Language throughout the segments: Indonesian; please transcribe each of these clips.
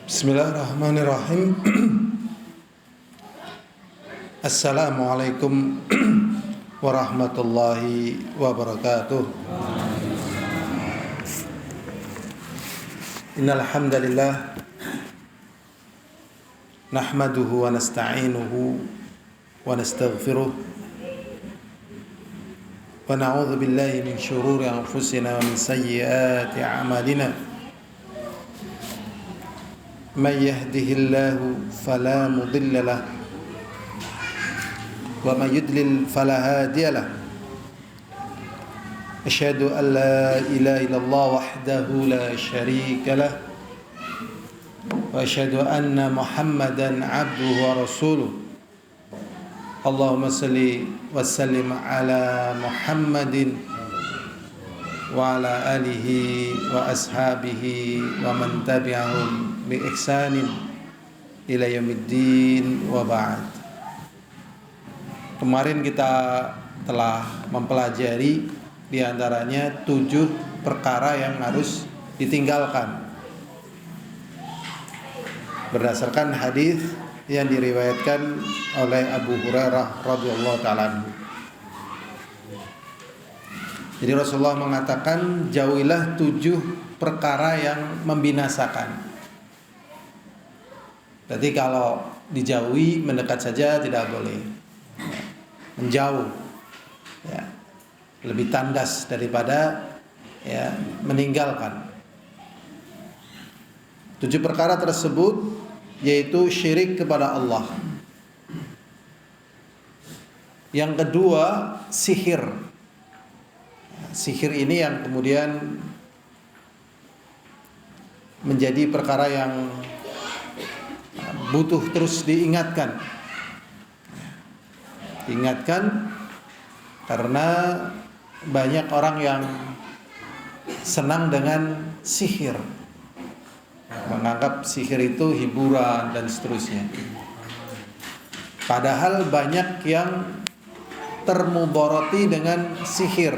Bismillahirrahmanirrahim. Assalamualaikum warahmatullahi wabarakatuh. Innal hamdalillah nahmaduhu wa nasta'inuhu wa nastaghfiruh wa na'udzu billahi min shururi anfusina wa min sayyiati a'malina. Man yahdihillahu fala mudilla lahu wa man yudlil fala hadiya lahu. Asyhadu an la ilaha illallah wahdahu la syarika lahu wa asyhadu anna Muhammadan abduhu wa rasuluh. Allahumma salli wa sallim ala Muhammadin wa ala alihi wa ashabihi wa man tabi'ahum bi ihsanin ila yaumiddin wa ba'd. Kemarin kita telah mempelajari di antaranya 7 perkara yang harus ditinggalkan berdasarkan hadis yang diriwayatkan oleh Abu Hurairah radhiyallahu ta'ala anhu. Jadi Rasulullah mengatakan, jauhilah 7 perkara yang membinasakan. Berarti kalau dijauhi, mendekat saja tidak boleh. Menjauh, ya, lebih tandas daripada ya meninggalkan. 7 perkara tersebut yaitu syirik kepada Allah. Yang kedua, sihir. Sihir ini yang kemudian menjadi perkara yang butuh terus diingatkan. Diingatkan karena banyak orang yang senang dengan sihir, menganggap sihir itu hiburan dan seterusnya. Padahal banyak yang termudarati dengan sihir.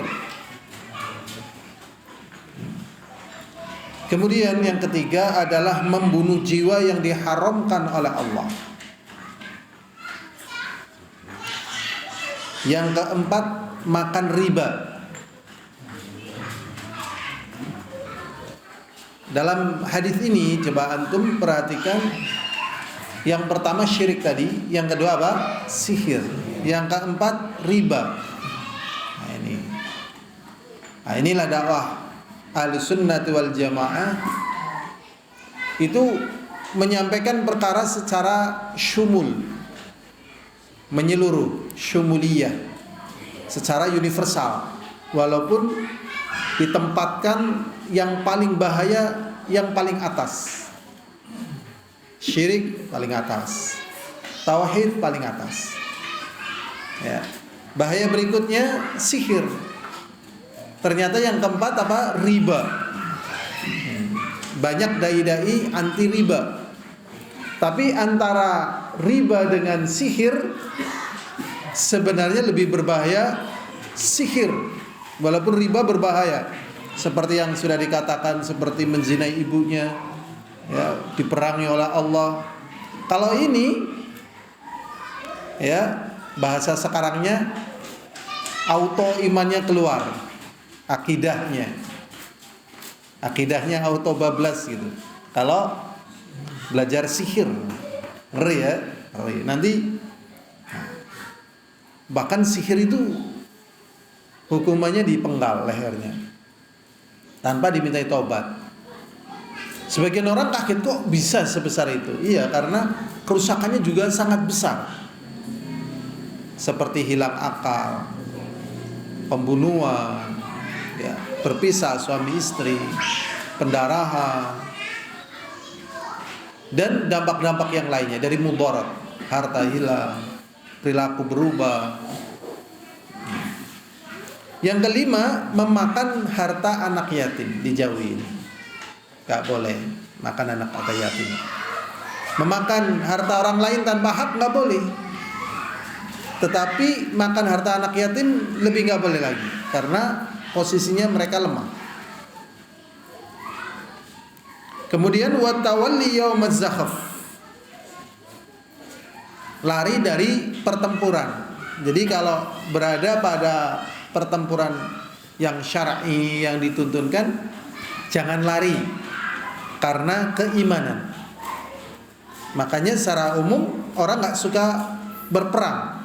Kemudian yang ketiga adalah membunuh jiwa yang diharamkan oleh Allah. Yang keempat, makan riba. Dalam hadis ini coba antum perhatikan, yang pertama syirik tadi, yang kedua apa? Sihir. Yang keempat riba. Nah, inilah dakwah Ahlussunnah wal Jamaah, itu menyampaikan perkara secara syumul, menyeluruh, syumuliyah, secara universal, walaupun ditempatkan yang paling bahaya yang paling atas. Syirik paling atas, tauhid paling atas. Ya. Bahaya berikutnya sihir. Ternyata yang keempat apa? Riba. Banyak dai-dai anti riba. Tapi antara riba dengan sihir, sebenarnya lebih berbahaya sihir. Walaupun riba berbahaya, seperti yang sudah dikatakan, seperti menzinai ibunya, ya, diperangi oleh Allah. Kalau ini, ya, bahasa sekarangnya auto imannya keluar, akidahnya auto bablas gitu. Kalau belajar sihir, ngeri ya, ngeri. Nanti bahkan sihir itu hukumannya dipenggal lehernya tanpa dimintai tobat. Sebagian orang kaget, kok bisa sebesar itu? Iya, karena kerusakannya juga sangat besar. Seperti hilang akal, pembunuhan, ya, berpisah suami istri, pendarahan, dan dampak-dampak yang lainnya dari mudarat, harta hilang, perilaku berubah. Yang kelima, memakan harta anak yatim, dijauhin. Gak boleh makan anak yatim. Memakan harta orang lain tanpa hak gak boleh. Tetapi makan harta anak yatim lebih nggak boleh lagi, karena posisinya mereka lemah. Kemudian wa tawalli yaumaz zakhaf, lari dari pertempuran. Jadi kalau berada pada pertempuran yang syar'i yang dituntunkan, jangan lari karena keimanan. Makanya secara umum orang nggak suka berperang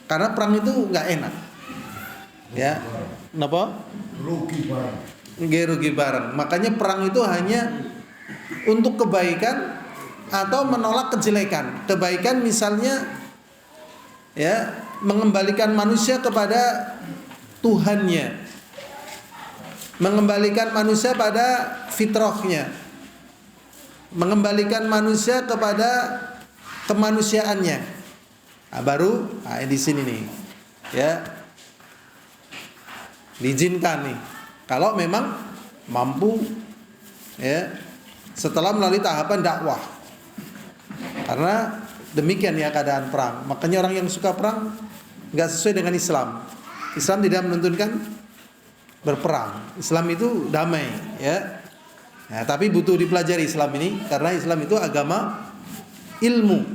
karena perang itu nggak enak. Ya, kenapa? Rugi bareng. Makanya perang itu hanya untuk kebaikan atau menolak kejelekan. Kebaikan misalnya ya, mengembalikan manusia kepada Tuhannya, mengembalikan manusia pada fitrahnya, mengembalikan manusia kepada kemanusiaannya. Di sini nih, ya, diizinkan nih, kalau memang mampu, ya, setelah melalui tahapan dakwah. Karena demikian ya keadaan perang. Makanya orang yang suka perang nggak sesuai dengan Islam. Islam tidak menuntunkan berperang. Islam itu damai, ya. Nah, tapi butuh dipelajari Islam ini, karena Islam itu agama ilmu.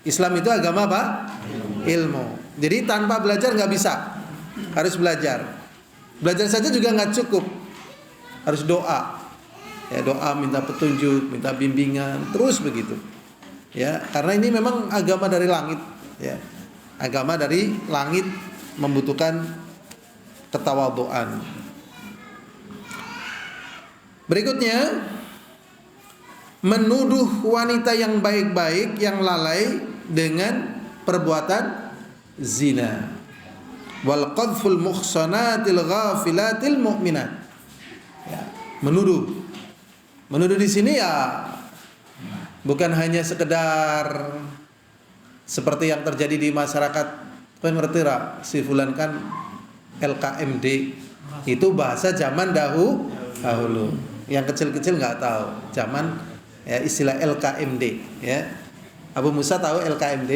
Islam itu agama apa? Ilmu. Jadi tanpa belajar nggak bisa, harus belajar. Belajar saja juga nggak cukup, harus doa. Ya, doa, minta petunjuk, minta bimbingan, terus begitu. Ya, karena ini memang agama dari langit, ya. Agama dari langit membutuhkan ketawadhuan. Berikutnya, menuduh wanita yang baik-baik yang lalai dengan perbuatan zina. Wal qadful muhsanatil ghafilatil mu'minat. Ya, menuduh. Menuduh di sini ya bukan hanya sekedar seperti yang terjadi di masyarakat. Kau ngerti ra? Si fulan kan LKMD. Itu bahasa zaman dahulu. Yang kecil-kecil nggak tahu. Zaman ya, istilah LKMD, ya. Abu Musa tahu LKMD?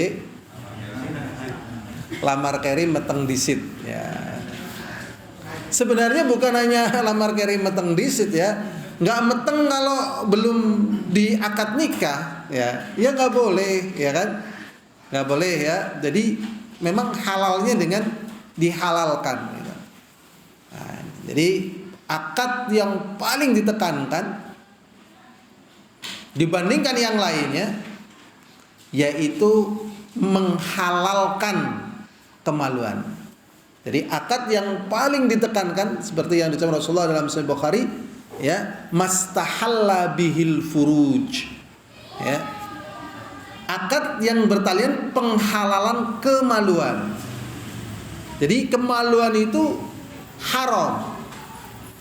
Lamar keri meteng disit, ya. Sebenarnya bukan hanya lamar keri meteng disit, ya. Nggak meteng kalau belum diakad nikah, ya. Ya nggak boleh, ya kan? Nggak boleh, ya. Jadi memang halalnya dengan dihalalkan, gitu. Nah, jadi akad yang paling ditekankan dibandingkan yang lainnya yaitu menghalalkan kemaluan. Jadi akad yang paling ditekankan seperti yang diucapkan Rasulullah dalam Sahih Bukhari, ya, mastahalla bihil furuj, ya. Akad yang bertalian penghalalan kemaluan. Jadi kemaluan itu haram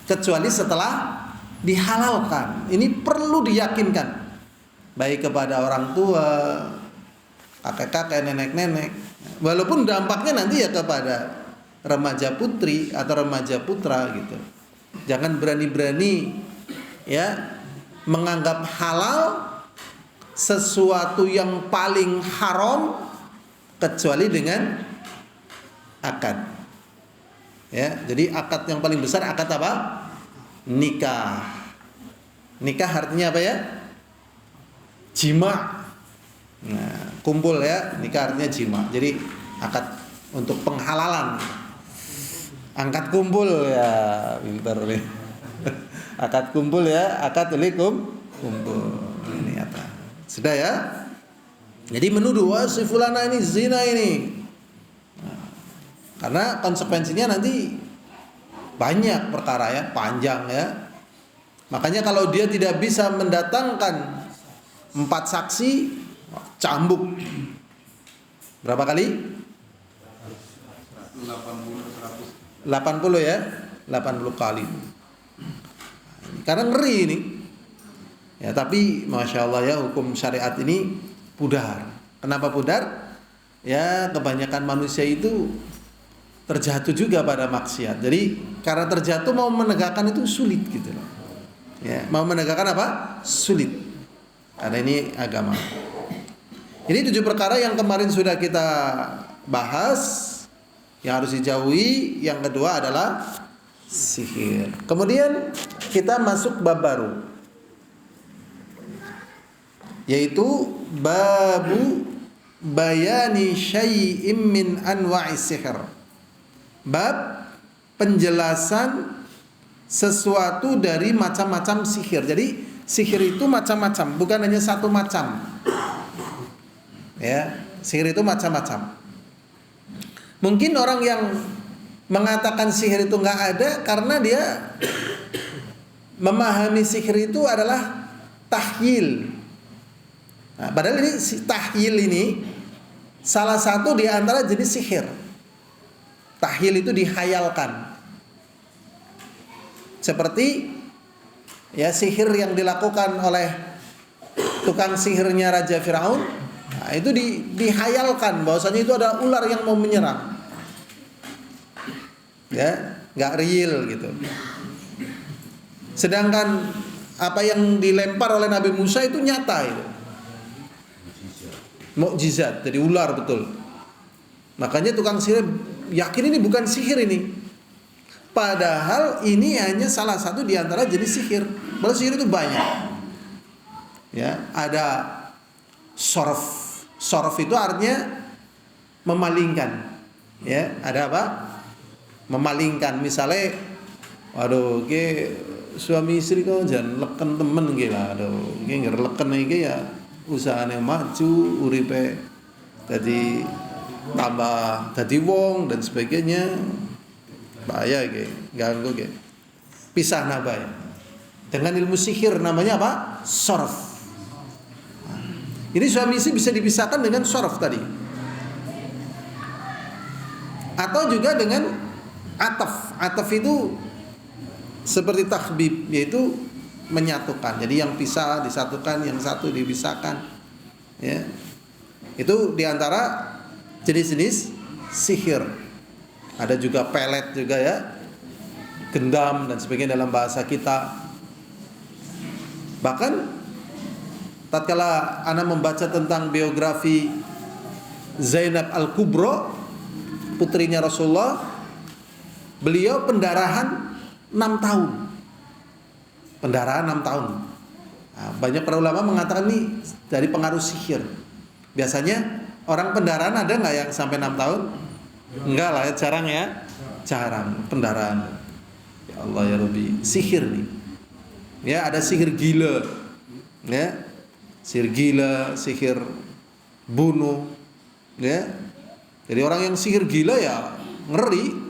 kecuali setelah dihalalkan. Ini perlu diyakinkan, baik kepada orang tua, kakek-kakek, nenek-nenek. Walaupun dampaknya nanti ya kepada remaja putri atau remaja putra gitu. Jangan berani-berani, ya, menganggap halal sesuatu yang paling haram kecuali dengan akad. Ya, jadi akad yang paling besar akad apa? Nikah. Nikah artinya apa ya? Jima. Nah, kumpul ya, nikah artinya jima. Jadi akad untuk penghalalan. Angkat kumpul ya, pintar nih. Akad kumpul ya, akad kumpul. Ini apa? Sudah ya? Jadi menuduh, wah si fulana ini zina ini. Karena konsekuensinya nanti banyak perkara ya, panjang ya. Makanya kalau dia tidak bisa mendatangkan 4 saksi, cambuk. Berapa kali? 80 ya, 80 kali. Karena ngeri ini. Ya, tapi masya Allah ya, hukum syariat ini pudar. Kenapa pudar? Ya, kebanyakan manusia itu terjatuh juga pada maksiat. Jadi karena terjatuh mau menegakkan itu sulit gitu loh. Ya, mau menegakkan apa? Sulit. Karena ini agama. Ini 7 perkara yang kemarin sudah kita bahas, yang harus dijauhi. Yang kedua adalah sihir. Kemudian kita masuk bab baru, yaitu babu bayani syai'im min anwa'is sihir. Bab penjelasan sesuatu dari macam-macam sihir. Jadi sihir itu macam-macam, bukan hanya satu macam. Ya, sihir itu macam-macam. Mungkin orang yang mengatakan sihir itu nggak ada karena dia memahami sihir itu adalah tahyil. Nah, padahal ini tahyil ini salah satu di antara jenis sihir. Tahyil itu dihayalkan. Seperti ya sihir yang dilakukan oleh tukang sihirnya Raja Firaun. Nah, itu dihayalkan bahwasanya itu ada ular yang mau menyerang. Ya, nggak real gitu. Sedangkan apa yang dilempar oleh Nabi Musa itu nyata itu. Mukjizat, jadi ular betul. Makanya tukang sihir yakin ini bukan sihir ini. Padahal ini hanya salah satu di antara jenis sihir. Bahwa sihir itu banyak. Ya, ada sorf. Sorf itu artinya memalingkan. Ya, ada apa? Memalingkan. Misalnya, waduh, suami istri kau jangan leken temen gila. Aduh, nggak leken iki ya usahane maju, uripe jadi tambah jadi wong dan sebagainya. Bahaya ganggu pisah nabai. Dengan ilmu sihir namanya apa? Sorf. Ini suami istri bisa dipisahkan dengan sorf tadi. Atau juga dengan ataf. Ataf itu seperti takhbib, yaitu menyatukan. Jadi yang pisah disatukan, yang satu dipisahkan. Ya. Itu diantara jenis-jenis sihir. Ada juga pelet juga ya, gendam dan sebagainya dalam bahasa kita. Bahkan tatkala ana membaca tentang biografi Zainab Al-Kubra, putrinya Rasulullah, beliau pendarahan 6 tahun. Pendarahan 6 tahun. Nah, banyak para ulama mengatakan ini dari pengaruh sihir. Biasanya orang pendarahan ada nggak yang sampai 6 tahun? Enggak lah, jarang ya. Jarang pendarahan. Ya Allah ya Rabbi, sihir nih. Ya, ada sihir gila. Ya. Sihir gila, sihir bunuh. Ya. Jadi orang yang sihir gila ya ngeri.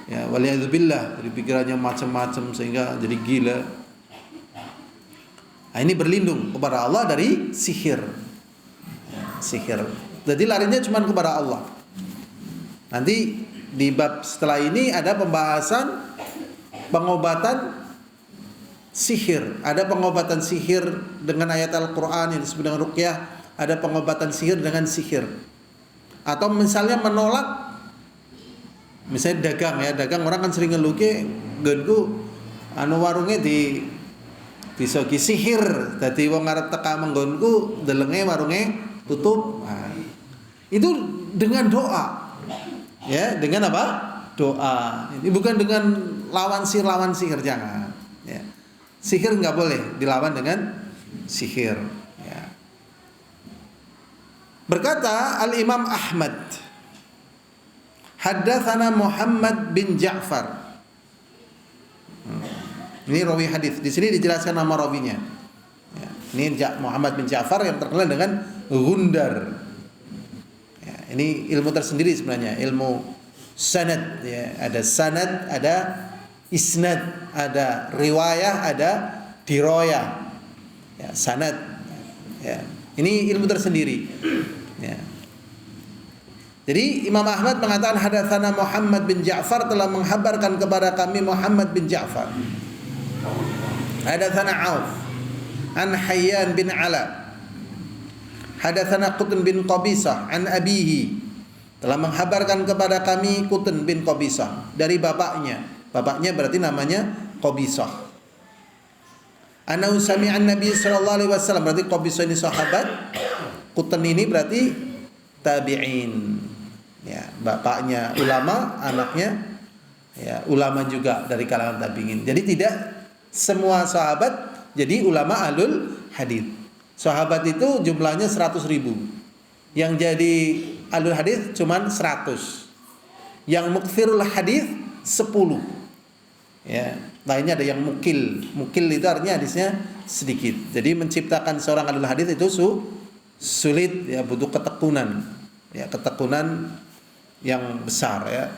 Ya, waliyadzubillah, jadi pikirannya macam-macam sehingga jadi gila. Nah, ini berlindung kepada Allah dari sihir. Sihir. Jadi larinya cuma kepada Allah. Nanti di bab setelah ini ada pembahasan pengobatan sihir. Ada pengobatan sihir dengan ayat Al-Quran yang disebut dengan ruqyah. Ada pengobatan sihir dengan sihir. Atau misalnya menolak, misalnya dagang orang kan sering ngeluke genku anu warungnya di disogi sihir. Dadi wong arep teka menggonku delenge warungnya tutup. Nah, itu dengan doa. Ya, dengan apa? Doa. Ini bukan dengan lawan sihir jangan. Ya. Sihir nggak boleh dilawan dengan sihir. Ya. Berkata Al-Imam Ahmad, haddatsana Muhammad bin Ja'far. Ini rawi hadis. Di sini dijelaskan nama rawinya. Ya. Ini Muhammad bin Ja'far yang terkenal dengan Gundar. Ini ilmu tersendiri sebenarnya, ilmu sanad ya. Ada sanad, ada isnad, ada riwayah, ada diroyah. Ya, sanad. Ya. Ini ilmu tersendiri. Ya. Jadi Imam Ahmad mengatakan hadatsana Muhammad bin Ja'far telah menghabarkan kepada kami Muhammad bin Ja'far. Hadatsana Auf an Hayyan bin Ala. Hadatsana Qutn bin Qabisah an abihi, telah menghabarkan kepada kami Qutn bin Qabisah dari bapaknya. Bapaknya berarti namanya Qabisah. Ana sami'an Nabi sallallahu alaihi wasallam, berarti Qabisah ini sahabat, Qutn ini berarti tabi'in. bapaknya ulama, anaknya ya ulama juga dari kalangan tabi'in. Jadi tidak semua sahabat jadi ulama ahlul hadis. Sahabat itu jumlahnya 100.000. Yang jadi ahlul hadis cuman 100. Yang mukthirul hadis 10. Ya, lainnya ada yang mukil. Mukil itu artinya hadisnya sedikit. Jadi menciptakan seorang ahlul hadis itu sulit ya, butuh ketekunan. Ya, ketekunan yang besar ya.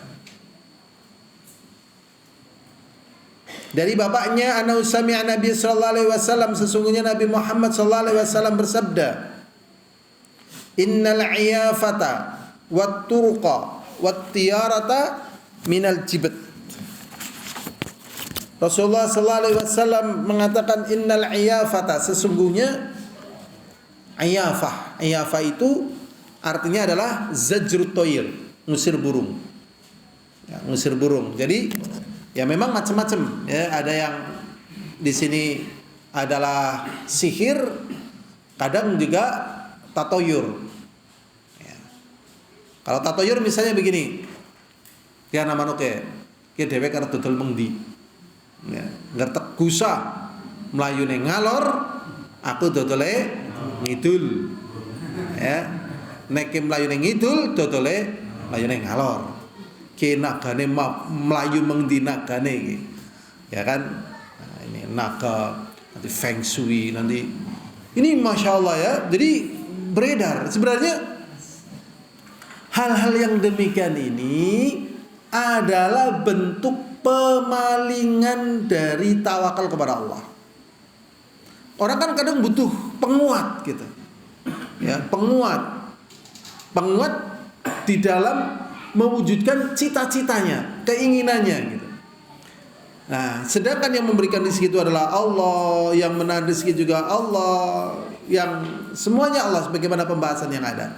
Dari bapaknya anna sami'a Nabi sallallahu alaihi wasallam, sesungguhnya Nabi Muhammad sallallahu alaihi wasallam bersabda, innal iyafata wat turqa wat tiyarata minal jibat. Rasulullah sallallahu alaihi wasallam mengatakan innal iyafata, sesungguhnya iyafah itu artinya adalah zajrut toyir, ngusir burung. Ya, ngusir burung. Jadi ya memang macam-macam ya, ada yang di sini adalah sihir, kadang juga tatoyur ya. Kalau tatoyur misalnya begini, ya nama nuke ki dhewe karep dodol mengdi ya, ngertek gusa mlayune ngalor, aku dodole ngidul ya, nek mlayune ngidul dodole mlayune ngalor. Ki nagane melayu mengdi nagane iki. Ya kan? Nah, ini naga nanti feng shui nanti. Ini Masya Allah ya. Jadi beredar. Sebenarnya hal-hal yang demikian ini adalah bentuk pemalingan dari tawakal kepada Allah. Orang kan kadang butuh penguat gitu. Ya, penguat di dalam mewujudkan cita-citanya, keinginannya gitu. Nah, sedangkan yang memberikan rezeki itu adalah Allah, yang menahan rezeki juga Allah, yang semuanya Allah sebagaimana pembahasan yang ada.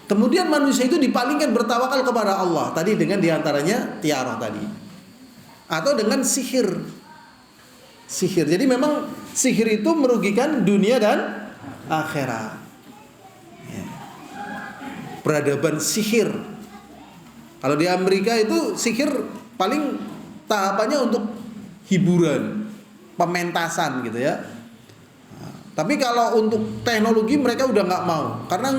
Kemudian manusia itu dipalingkan bertawakal kepada Allah tadi dengan diantaranya tiarah tadi, atau dengan sihir. Jadi memang sihir itu merugikan dunia dan akhirat. Peradaban sihir. Kalau di Amerika itu sihir paling tahapannya untuk hiburan, pementasan gitu ya. Tapi kalau untuk teknologi mereka udah nggak mau karena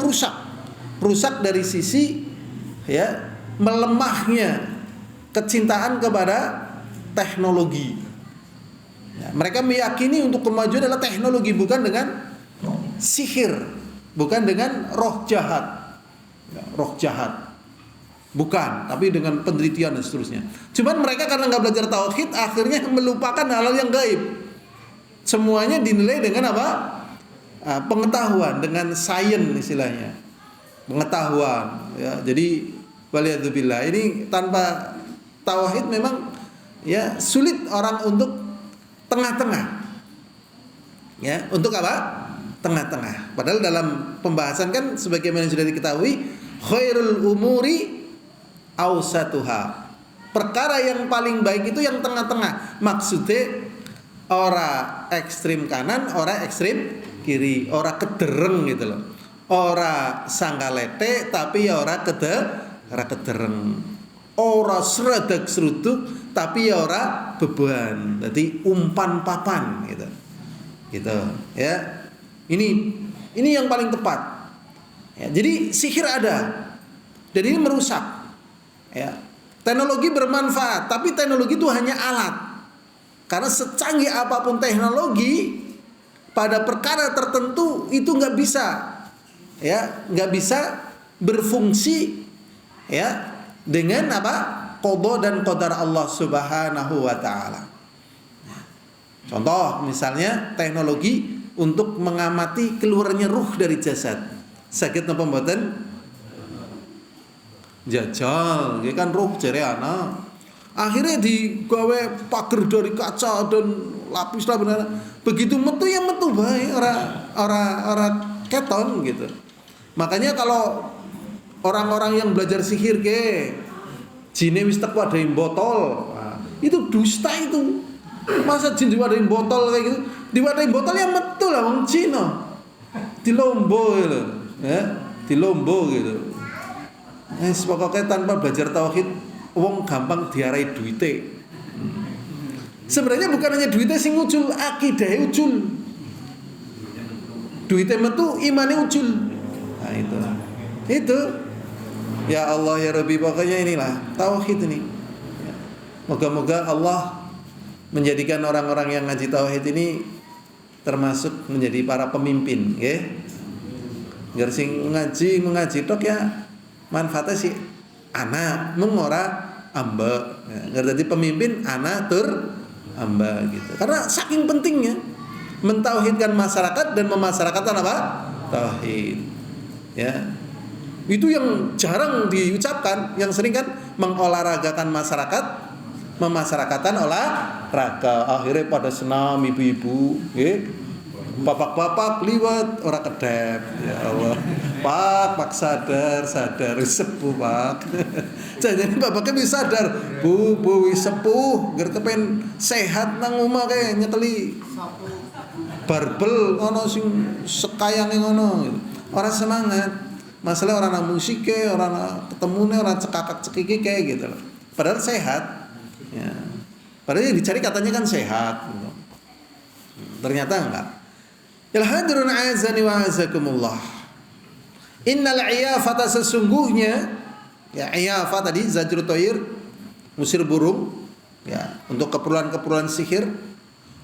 rusak dari sisi ya melemahnya kecintaan kepada teknologi. Ya, mereka meyakini untuk kemajuan adalah teknologi, bukan dengan sihir, bukan dengan roh jahat. Roh jahat bukan, tapi dengan penelitian dan seterusnya. Cuman mereka karena nggak belajar tauhid, akhirnya melupakan hal-hal yang gaib. Semuanya dinilai dengan apa? Pengetahuan, dengan sains istilahnya, pengetahuan. Ya, jadi waliyadzubillah, ini tanpa tauhid memang ya sulit orang untuk tengah-tengah. Ya, untuk apa? Tengah-tengah. Padahal dalam pembahasan kan sebagaimana sudah diketahui, khairul umuri awsatuha. Perkara yang paling baik itu yang tengah-tengah. Maksudnya ora ekstrim kanan, ora ekstrim kiri, ora kedereng gitu loh. Ora sangkalete tapi ya ora kedereng. Ora sredeg seruduk tapi ya ora beban. Jadi umpan papan gitu. Gitu ya. Ini yang paling tepat. Ya, jadi sihir ada, dan ini merusak. Ya, teknologi bermanfaat, tapi teknologi itu hanya alat. Karena secanggih apapun teknologi, pada perkara tertentu itu nggak bisa berfungsi, ya, dengan apa? Qada dan qadar Allah Subhanahu wa taala. Contoh misalnya teknologi untuk mengamati keluarnya ruh dari jasad. Sakit napa mboten? Jajal, ya kan ruh jare ana. Akhirnya digawe pager dari kaca dan lapis lah benar. Begitu metu ya metu bae, ora keton gitu. Makanya kalau orang-orang yang belajar sihir ke jine wis teko ada botol. Nah, itu dusta itu. Masa jin diwadahi botol kayak gitu? Diwadahi botol yang metu lah wong Cina. Di Lombok lho, ya. dilombo gitu. Pokoknya tanpa belajar tauhid wong gampang diarai duite. Sebenarnya bukan hanya duitnya sing ucul, akidahnya ucul. Duitnya metu, imannya ucul. Nah itu. Ya Allah ya Rabbi, pokoknya inilah tauhid ini. Moga-moga Allah menjadikan orang-orang yang ngaji tauhid ini termasuk menjadi para pemimpin, nggih. Biar sing mengaji tok ya manfaatnya sih anak mung ora ambek. Ya, jadi pemimpin anak tur hamba gitu. Karena saking pentingnya mentauhidkan masyarakat dan memasyarakatkan apa? Tauhid. Ya. Itu yang jarang diucapkan, yang sering kan mengolahragakan masyarakat, memasyarakatkan olahraga. Akhirnya pada senam ibu-ibu, bapak-bapak liwat orang kedep. Ya Allah. Pak sadar sepuh Pak. Jadi bapaknya bisa sadar, Bu wis sepuh, ger kepen sehat nang omah kae nyeteli. Barbel ono sing sekayange ngono gitu. Ora semangat. Masalah orang nang musike, orang ketemune, orang cekakak-cekiki kayak gitu loh. Padahal sehat. Ya. Padahal yang dicari katanya kan sehat gitu. Ternyata enggak. Ya hadirun azani wa azakumullah. Innal iyafata sesungguhnya ya iyafah tadi zajrut thair musir burung ya untuk keperluan-keperluan sihir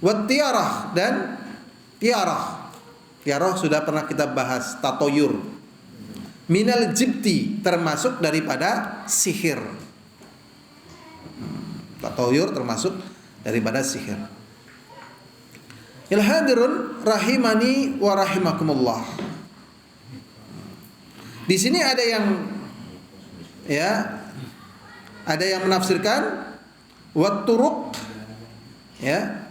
wa tiarah dan tiarah sudah pernah kita bahas tatoyur minal jibti termasuk daripada sihir tatoyur termasuk daripada sihir. Il hadirun rahimani wa rahimakumullah. Di sini ada yang menafsirkan wat turuq ya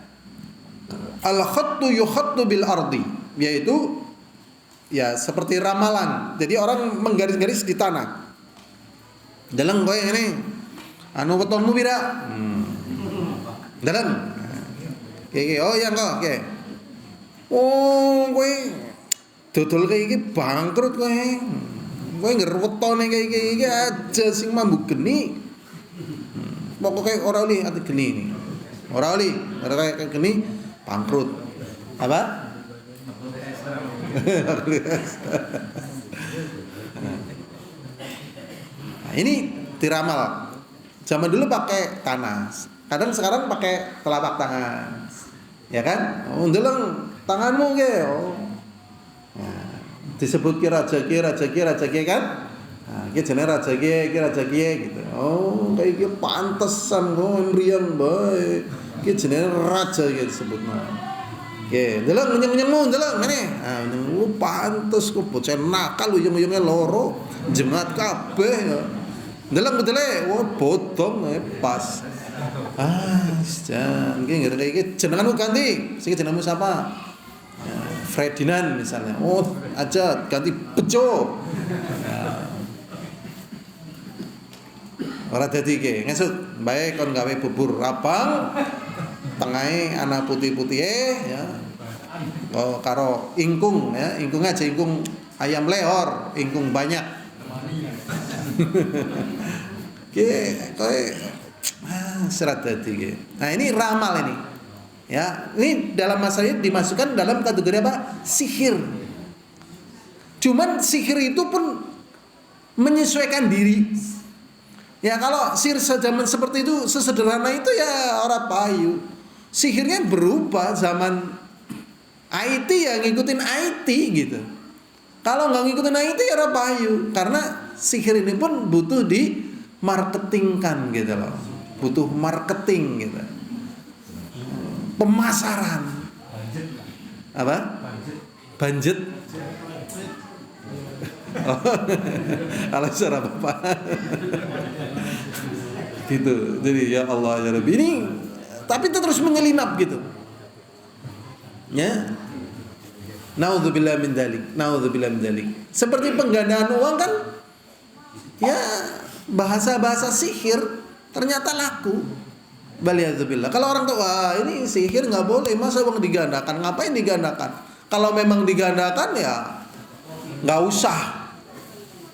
al-khattu yukhattu bil ardi, yaitu ya seperti ramalan. Jadi orang menggaris-garis di tanah. Dalam kowe ini anu wetonmu pira? Dalam. Oke, oh yang kok, oke. Oh, kowe dodol kayak iki bangkrut kowe. Kowe ngger wetone kayak iki aja sing mambu geni. Pokoke ora oleh ati geni ini. Ora kayak geni bangkrut. Apa? Nah, ini diramal. Zaman dulu pakai tanah. Kadang sekarang pakai telapak tangan. Ya kan? Oh, ndeleng tanganmu ge. Oh. Nah, disebut raja ki kan? Nah, iki jenenge raja ki gitu. Oh, kayak iki pantesan kok mriyang bae. Iki jenenge raja iki disebutna. Oke, ndeleng nyeng-nyengmu ndeleng ngene. Ah, pantes kok bocah nakal uyung-uyunge loro, jemaat kabeh ya. Ndeleng betele, wah bodong pas. Jangan nggih kayak iki jenenganmu ganti. Sing jenengmu siapa? Ya, Ferdinand misalnya. Oh, aja ganti Bejo. Ya. Ora dadi iki, ngesuk bae kon gawe bubur abang, tengahe ana putih-putih ya. Oh, karo ingkung ya, ingkung aja ingkung ayam lehor, ingkung banyak. Kowe serat dadi. Nah, ini ramal ini. Ya, ini dalam masalah ini dimasukkan dalam kategori apa? Sihir. Cuman sihir itu pun menyesuaikan diri. Ya, kalau sihir zaman seperti itu sesederhana itu ya ora payu. Sihirnya berubah zaman IT ya ngikutin IT gitu. Kalau nggak ngikutin IT ya ora payu, karena sihir ini pun butuh di marketingkan gitu loh. Butuh marketing gitu. Pemasaran. Apa? Budget. Oh, kalau cara Bapak. Gitu. Jadi ya Allah ya Rabbi ini tapi itu terus menyelinap gitu. Ya. Naudzubillah min dzalik. Seperti penggandaan uang kan ya bahasa-bahasa sihir ternyata laku. Baliyadzubillah. Kalau orang tuh wah ini sihir nggak boleh, masa uang digandakan? Ngapain digandakan? Kalau memang digandakan ya nggak usah.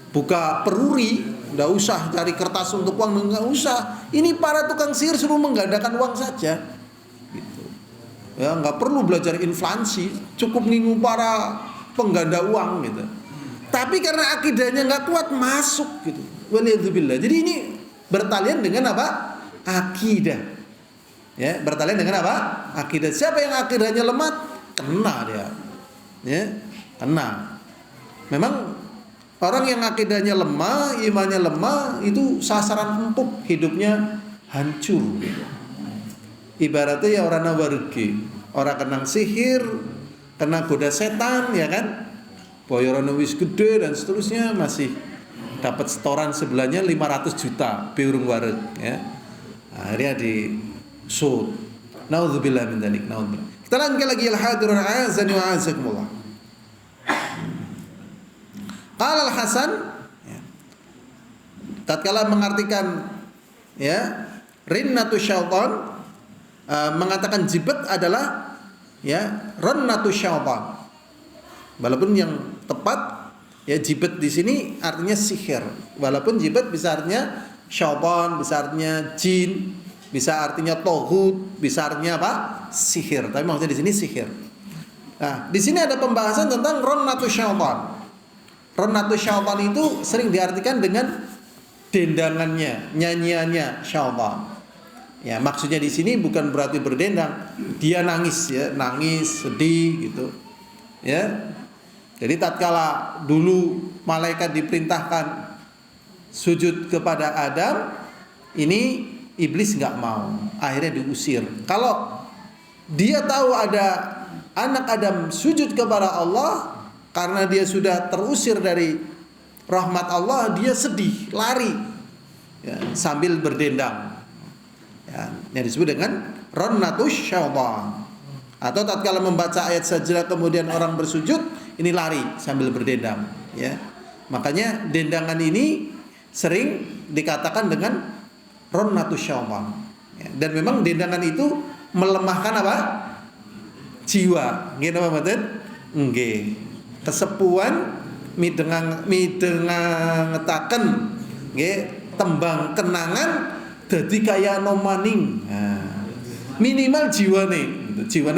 buka peruri, nggak usah cari kertas untuk uang, nggak usah. Ini para tukang sihir suruh menggandakan uang saja, gitu. Ya, nggak perlu belajar inflasi, cukup ngingu para pengganda uang, gitu. Tapi karena akidahnya nggak kuat, masuk, gitu. Waliyadzubillah. Jadi ini bertalian dengan apa? Akidah. Ya, bertalian dengan apa? Akidah. Siapa yang akidahnya lemah, kena dia. Ya, kena. Memang orang yang akidahnya lemah, imannya lemah, itu sasaran empuk, hidupnya hancur, gitu. Ibaratnya ya orang nawargi, orang kena sihir, kena goda setan, ya kan? Boyorane wis gede dan seterusnya, masih dapat setoran sebelahnya 500 juta biurung wareg, ya. Akhirnya di sud. Nauzubillah min dzalik. Nauzubillah. Kita lanjutkan lagi al-hadirun azani wa azakumullah. Qala al-Hasan, ya, tatkala mengartikan, ya, rinnatu syaitan, mengatakan jibat adalah, ya, rannatu syaitan. Walaupun yang tepat, ya, jibat di sini artinya sihir. Walaupun jibat bisa artinya syaitan, bisa artinya jin, bisa artinya tohut, bisa artinya apa? Sihir. Tapi maksudnya di sini sihir. Nah, di sini ada pembahasan tentang rannatu syaitan. Rannatu syaitan itu sering diartikan dengan dendangannya, nyanyiannya syaitan. Ya, maksudnya di sini bukan berarti berdendang, dia nangis, ya, nangis, sedih, gitu. Ya. Jadi tatkala dulu malaikat diperintahkan sujud kepada Adam, ini iblis nggak mau, akhirnya diusir. Kalau dia tahu ada anak Adam sujud kepada Allah, karena dia sudah terusir dari rahmat Allah, dia sedih, lari, ya, sambil berdendang. Ya, yang disebut dengan rannatus syaitan. Atau tatkala membaca ayat sajdah kemudian orang bersujud, ini lari sambil berdendang, ya. Makanya dendangan ini sering dikatakan dengan rannatus syaitan. Ya, dan memang dendangan itu melemahkan apa? Jiwa. Nggih napa mboten? Nggih. Kesepuan midengangetaken, nggih, tembang kenangan dadi kaya no maning. Nah, minimal jiwane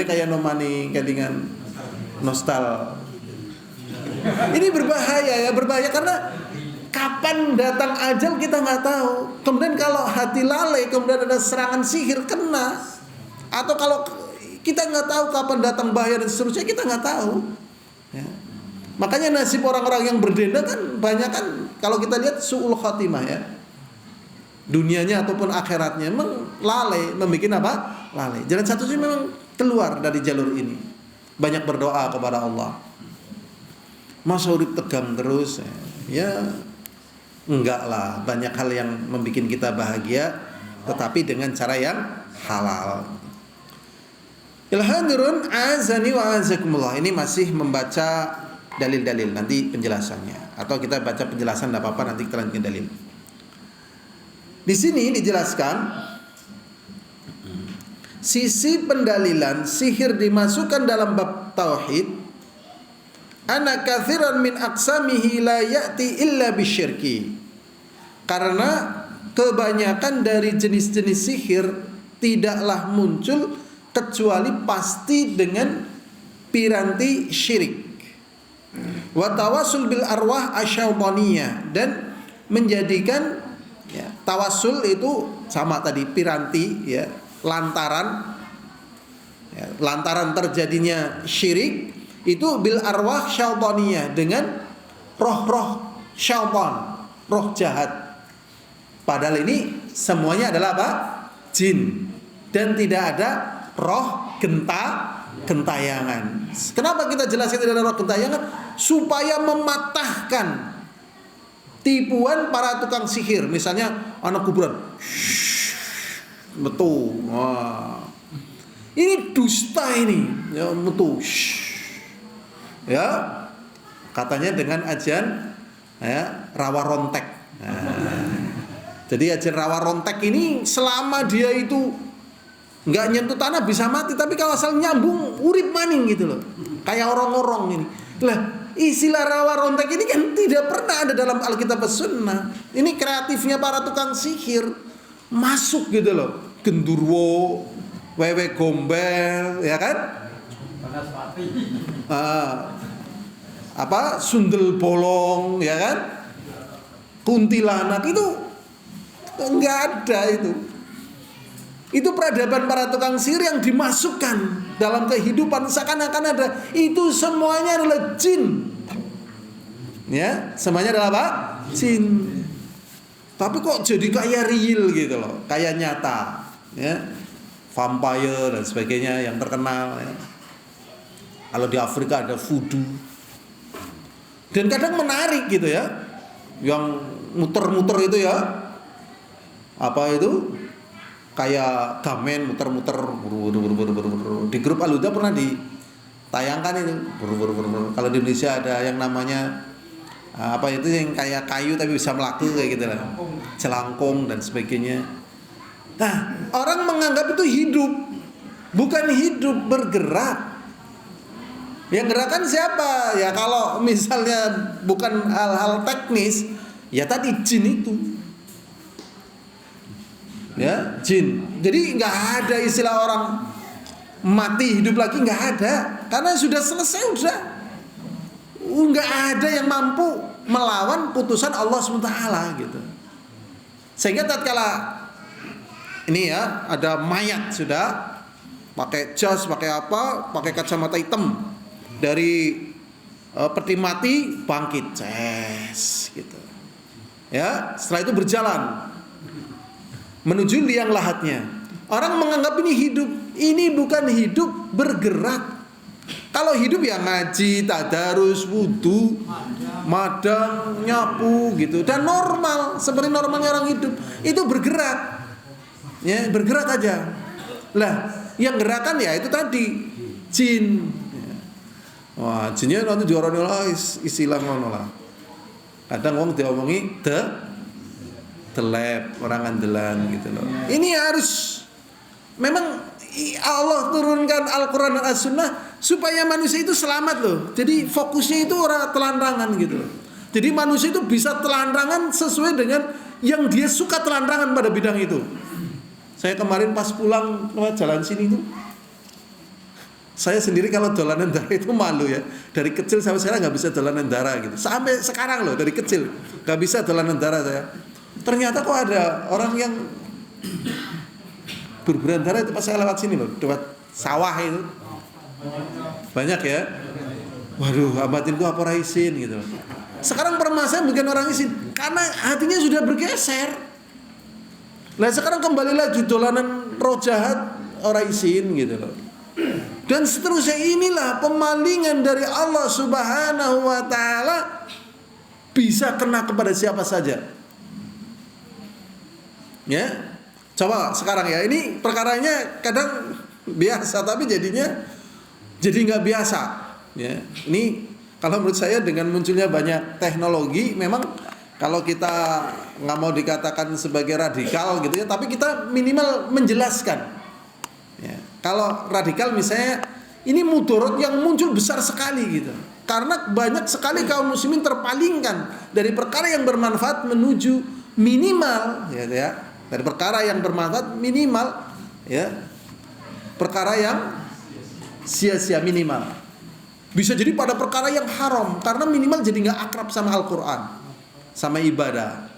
kaya no maning kelingan nostal. Ini berbahaya, ya, berbahaya karena kapan datang ajal kita nggak tahu. Kemudian kalau hati lalai, kemudian ada serangan sihir, kena. Atau kalau kita nggak tahu kapan datang bahaya dan seterusnya, kita nggak tahu. Ya. Makanya nasib orang-orang yang berdendang kan banyak kan, kalau kita lihat su'ul khatimah, ya. Dunianya ataupun akhiratnya memang lalai, membuat apa? Lalai. Jalan satu-satunya memang keluar dari jalur ini. Banyak berdoa kepada Allah. Masa urip tegang terus, ya enggak lah. Banyak hal yang membuat kita bahagia, tetapi dengan cara yang halal. Ilhadirun azani wa azakumullah. Ini masih membaca dalil-dalil, nanti penjelasannya. Atau kita baca penjelasan, tidak apa-apa, nanti kita lanjutkan dalil. Di sini dijelaskan sisi pendalilan sihir dimasukkan dalam bab tauhid. Ana katsiran min aqsamihi la ya'ti illa bisyirki. Karena kebanyakan dari jenis-jenis sihir tidaklah muncul kecuali pasti dengan piranti syirik. Wa tawassul bil arwah asyaitaniyah, dan menjadikan, ya, tawassul itu sama tadi piranti, ya, lantaran terjadinya syirik itu bil arwah syaitaniyah, dengan roh-roh syaitan, roh jahat. Padahal ini semuanya adalah apa? Jin, dan tidak ada roh gentayangan. Kenapa kita jelaskan tidak ada roh gentayangan? Supaya mematahkan tipuan para tukang sihir. Misalnya anak kuburan, betul, wah, ini dusta ini, ya, betul, ya, katanya dengan ajian, ya, rawa rontek. Jadi ajian rawa rontek ini selama dia itu nggak nyentuh tanah bisa mati, tapi kalau asal nyambung urip maning gitu loh, kayak orang-orang ini. Lah istilah rawa rontek ini kan tidak pernah ada dalam Alkitab dan Sunnah. Ini kreatifnya para tukang sihir. Masuk gitu loh. Gendurwo, wewe gombel, ya kan? Sundel bolong, ya kan? Kuntilanak itu enggak ada itu. Itu peradaban para tukang sihir yang dimasukkan dalam kehidupan seakan-akan ada. Itu semuanya adalah jin. Ya, semuanya adalah apa? Jin. Tapi kok jadi kayak real gitu loh, kayak nyata, ya. Vampire dan sebagainya yang terkenal, ya. Kalau di Afrika ada voodoo. Dan kadang menarik gitu ya. Yang muter-muter itu ya. Apa itu? Kayak gamen muter-muter di grup Al-Huda pernah ditayangkan itu. Kalau di Indonesia ada yang namanya itu yang kayak kayu tapi bisa melaku kayak gitu lah. Celangkung dan sebagainya. Nah, orang menganggap itu hidup. Bukan hidup, bergerak. Yang gerakan siapa? Ya kalau misalnya bukan hal-hal teknis, ya tadi jin itu. Ya, jin. Jadi nggak ada istilah orang mati hidup lagi, nggak ada. Karena sudah selesai, udah. Nggak ada yang mampu melawan putusan Allah SWT gitu. Sehingga tatkala ini ya ada mayat sudah pakai jas, pakai apa, pakai kacamata hitam dari peti mati bangkit, gitu. Ya, setelah itu berjalan menuju liang lahatnya. Orang menganggap ini hidup. Ini bukan hidup, bergerak. Kalau hidup ya ngaji, tadarus, wudu, madang, nyapu gitu. Dan normal, seperti normalnya orang hidup. Itu bergerak. Ya, bergerak aja. Lah, yang gerakan ya itu tadi jin. Wah, jinnya nanti dioroni lah istilah ngono lah. Kadang wong diomongi telep, orang andelan gitu loh. Ini harus memang Allah turunkan Al-Quran dan As-Sunnah supaya manusia itu selamat loh. Jadi fokusnya itu orang telanrangan gitu loh. Jadi manusia itu bisa telanrangan sesuai dengan yang dia suka telanrangan pada bidang itu. Saya kemarin pas pulang lewat jalan sini tuh, saya sendiri kalau dolanan darah itu malu ya. Dari kecil sampai sekarang nggak bisa dolanan darah gitu. Sampai sekarang loh dari kecil nggak bisa dolanan darah saya. Ternyata kok ada orang yang berburan darah itu pas saya lewat sini loh, lewat sawah itu banyak ya. Waduh, amatinku apa ora isin gitu. Sekarang permasalahan bukan orang isin, karena hatinya sudah bergeser. Nah sekarang kembali lagi dolanan roh jahat orang isin gitu loh. Dan seterusnya, inilah pemalingan dari Allah Subhanahu wa taala bisa kena kepada siapa saja. Ya. Coba sekarang ya, ini perkaranya kadang biasa tapi jadinya jadi nggak biasa. Ya. Ini kalau menurut saya dengan munculnya banyak teknologi, memang kalau kita nggak mau dikatakan sebagai radikal gitu ya, tapi kita minimal menjelaskan. Ya. Kalau radikal misalnya ini mudarat yang muncul besar sekali gitu. Karena banyak sekali kaum muslimin terpalingkan dari perkara yang bermanfaat menuju minimal ya. Dari perkara yang bermanfaat minimal ya. Perkara yang sia-sia minimal. Bisa jadi pada perkara yang haram karena minimal jadi enggak akrab sama Al-Qur'an, sama ibadah.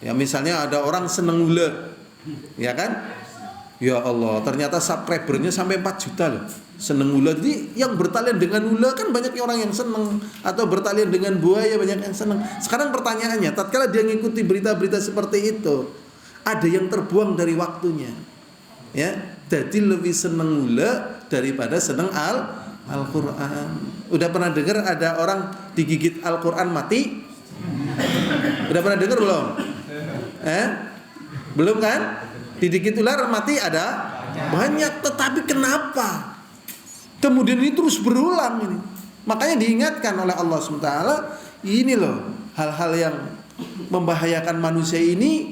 Ya misalnya ada orang seneng ular. Ya kan? Ya Allah, ternyata subscribernya sampai 4 juta loh. Seneng ular. Jadi yang bertalian dengan ular kan banyak orang yang seneng, atau bertalian dengan buaya banyak yang seneng. Sekarang pertanyaannya, tatkala dia ngikuti berita-berita seperti itu, ada yang terbuang dari waktunya. Ya, jadi lebih seneng ular daripada seneng Al-Qur'an. Udah pernah dengar ada orang digigit Al-Qur'an mati? Udah pernah dengar belum? Belum kan? Digigit ular mati ada banyak, tetapi kenapa kemudian ini terus berulang ini? Makanya diingatkan oleh Allah SWT, ini loh hal-hal yang membahayakan manusia ini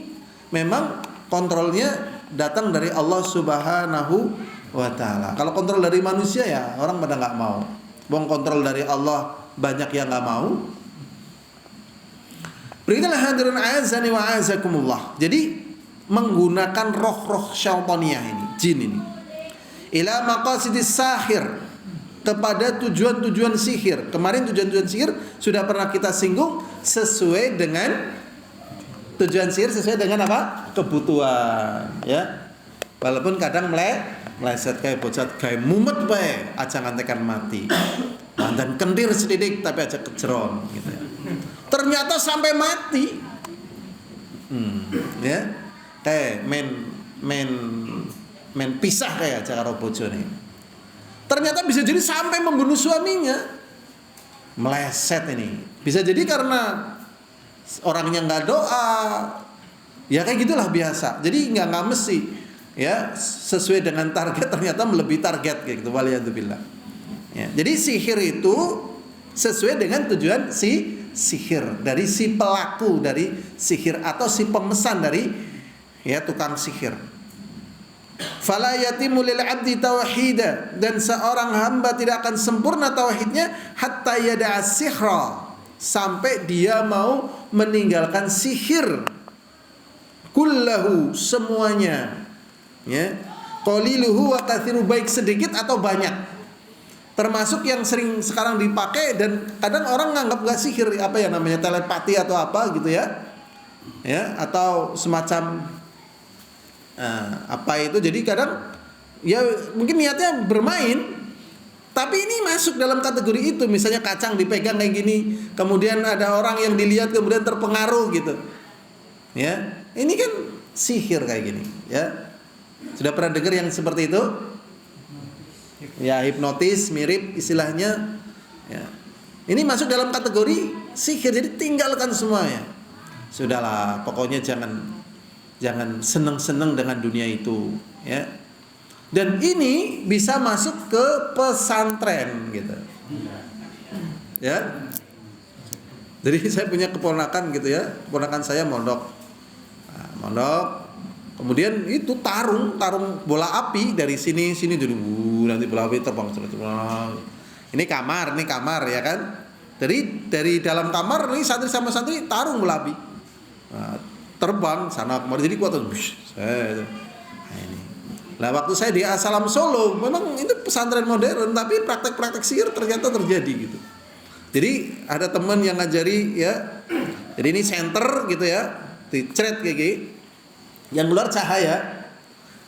memang kontrolnya datang dari Allah Subhanahu wa taala. Kalau kontrol dari manusia ya orang pada nggak mau. Kontrol dari Allah banyak yang nggak mau. Berikutnya hadirin azani wa azakumullah. Jadi menggunakan roh-roh syaitaniyah ini, jin ini, ila maqasidis sahir, kepada tujuan-tujuan sihir. Kemarin tujuan-tujuan sihir sudah pernah kita singgung, sesuai dengan tujuan sihir sesuai dengan apa? Kebutuhan, ya. Walaupun kadang meleset kayak bocah kayak mumet bae, aja ngantekan mati. Mandan kendir sedidik tapi aja kejeron gitu ya. Ternyata sampai mati. Ya. Kayak men pisah kayak aja karo bojone. Ternyata bisa jadi sampai membunuh suaminya. Meleset ini. Bisa jadi karena orangnya nggak doa. Ya kayak gitulah biasa. Jadi nggak mesti ya sesuai dengan target ternyata melebihi target kayak gitu. Waliyadzubillah. Ya, jadi sihir itu sesuai dengan tujuan si sihir, dari si pelaku dari sihir atau si pemesan dari ya tukang sihir. Fala yatimu lil 'abdi tauhida, dan seorang hamba tidak akan sempurna tauhidnya hatta yada'a sihra, sampai dia mau meninggalkan sihir kullahu, semuanya, ya, qaliluhu wa kathiru, baik sedikit atau banyak. Termasuk yang sering sekarang dipakai dan kadang orang nganggap nggak sihir, apa ya namanya, telepati atau apa gitu ya, ya, atau semacam apa itu. Jadi kadang ya mungkin niatnya bermain, tapi ini masuk dalam kategori itu. Misalnya kacang dipegang kayak gini, kemudian ada orang yang dilihat kemudian terpengaruh gitu, ya, ini kan sihir kayak gini, ya. Sudah pernah dengar yang seperti itu? Ya, hipnotis mirip istilahnya, ya. Ini masuk dalam kategori sihir, jadi tinggalkan semuanya. Sudahlah, pokoknya jangan seneng-seneng dengan dunia itu, ya. Dan ini bisa masuk ke pesantren gitu, ya. Jadi saya punya keponakan gitu ya, keponakan saya mondok, kemudian itu tarung bola api dari sini dulu, nanti bola api terbang. Ini kamar ya kan. Dari dalam kamar nih santri sama santri tarung bola api. Nah, terbang sana kemari, jadi kuat tuh. Nah, ini. Nah, waktu saya di Asalam Solo, memang itu pesantren modern, tapi praktek-praktek sihir ternyata terjadi gitu. Jadi ada teman yang ngajari ya. Jadi ini senter gitu ya, dicret kayak gini, yang keluar cahaya.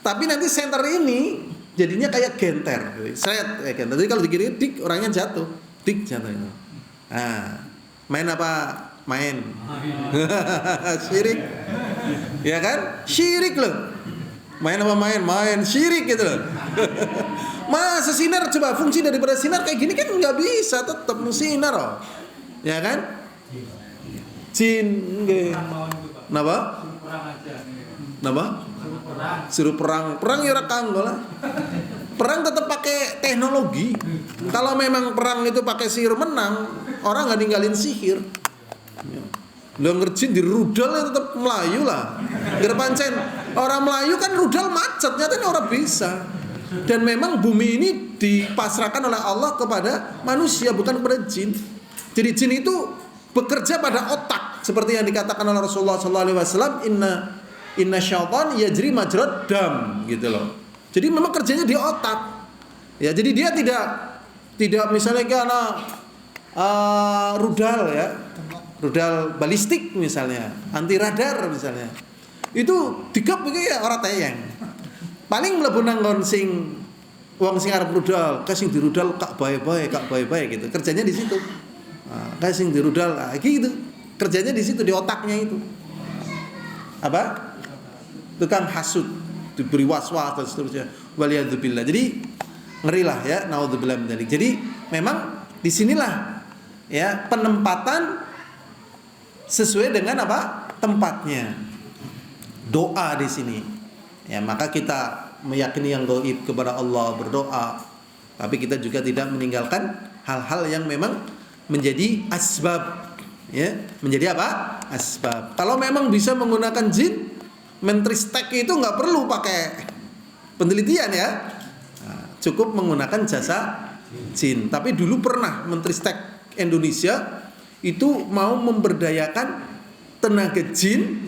Tapi nanti senter ini jadinya kayak genter, seret kayak genter. Jadi kalau digini dik, orangnya jatuh, dik jatuh itu. Nah, main apa? Main. Syirik. Ya kan? Syirik loh. Main apa main? Main syirik gitu loh. Masa sinar, coba fungsi daripada sinar kayak gini kan nggak bisa, tetap sinar loh. Ya kan? Jin nggih. Napa? Suruh perang ya ora kanggo lah. Perang tetap pakai teknologi. Kalau memang perang itu pakai sihir menang, orang nggak ninggalin sihir. Lo ngerjin di rudal ya tetap Melayu lah. Gerpancen orang Melayu kan rudal macet, nyatanya orang bisa. Dan memang bumi ini dipasrahkan oleh Allah kepada manusia, bukan kepada jin. Jadi jin itu bekerja pada otak, seperti yang dikatakan oleh Rasulullah SAW, inna syaitan yajri majrad dam, gitu loh. Jadi memang kerjanya di otak. Ya, jadi dia tidak misalnya karena rudal ya, rudal balistik misalnya, anti radar misalnya, itu digap begini ya orang tayang. Paling mlebu nang nggon sing wong sing arep rudal, kasing di rudal kak bae-bae gitu. Kerjanya di situ. Nah, kasing di rudal gitu. Kerjanya di situ, di otaknya itu. Apa? Tukang hasud, diberi waswas dan seterusnya. Waliyadzubillah. Jadi ngerilah ya, naudzubillah min dzalik. Jadi memang disinilah ya penempatan sesuai dengan apa? Tempatnya. Doa di sini. Ya, maka kita meyakini yang gaib kepada Allah, berdoa. Tapi kita juga tidak meninggalkan hal-hal yang memang menjadi asbab. Ya, menjadi apa? Asbab. Kalau memang bisa menggunakan jin, mentristek itu nggak perlu pakai penelitian ya. Nah, cukup menggunakan jasa jin. Tapi dulu pernah mentristek Indonesia itu mau memberdayakan tenaga jin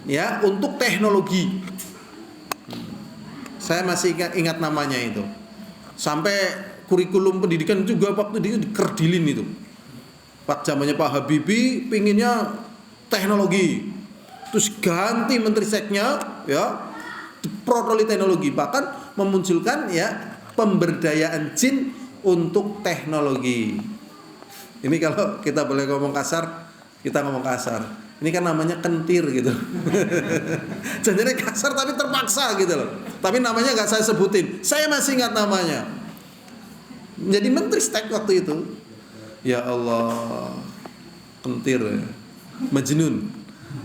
ya untuk teknologi. Saya masih ingat namanya itu. Sampai kurikulum pendidikan juga waktu itu dikerdilin itu. Pak zamannya Pak Habibie pinginnya teknologi. Terus ganti menteri seknya ya protoli teknologi, bahkan memunculkan ya pemberdayaan jin untuk teknologi. Ini kalau kita boleh ngomong kasar, kita ngomong kasar. Ini kan namanya kentir gitu. Jadi kasar tapi terpaksa gitu loh. Tapi namanya nggak saya sebutin. Saya masih ingat namanya. Jadi menteri stek waktu itu. Ya Allah, kentir, Majnun.